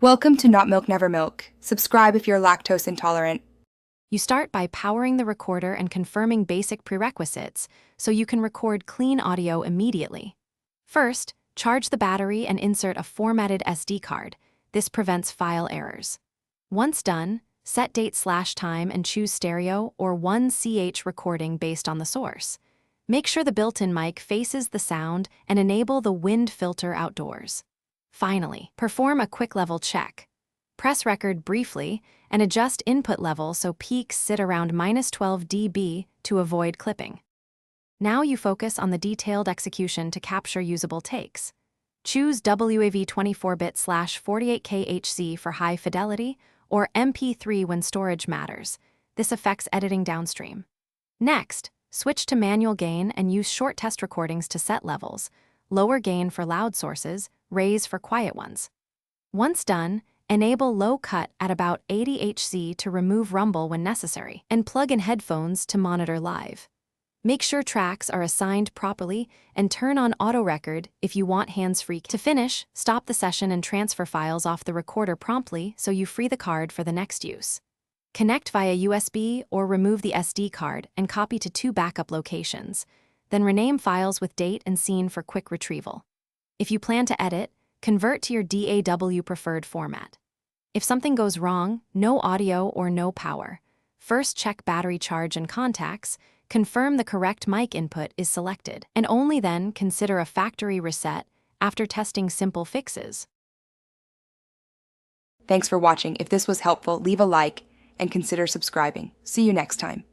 Welcome to Not Milk Never Milk. Subscribe if you're lactose intolerant. You start by powering the recorder and confirming basic prerequisites so you can record clean audio immediately. First, charge the battery and insert a formatted SD card. This prevents file errors. Once done, set date/time and choose stereo or 1CH recording based on the source. Make sure the built-in mic faces the sound and enable the wind filter outdoors. Finally, perform a quick level check. Press record briefly and adjust input level so peaks sit around -12 dB to avoid clipping. Now you focus on the detailed execution to capture usable takes. Choose WAV 24-bit/48K HC for high fidelity or MP3 when storage matters. This affects editing downstream. Next, switch to manual gain and use short test recordings to set levels. Lower gain for loud sources, raise for quiet ones. Once done, enable low cut at about 80 Hz to remove rumble when necessary, and plug in headphones to monitor live. Make sure tracks are assigned properly and turn on auto record if you want hands-free. To finish, stop the session and transfer files off the recorder promptly so you free the card for the next use. Connect via USB or remove the SD card and copy to 2 backup locations. Then rename files with date and scene for quick retrieval. If you plan to edit, convert to your DAW preferred format. If something goes wrong, no audio or no power. First check battery charge and contacts, confirm the correct mic input is selected, and only then consider a factory reset after testing simple fixes. Thanks for watching. If this was helpful, leave a like and consider subscribing. See you next time.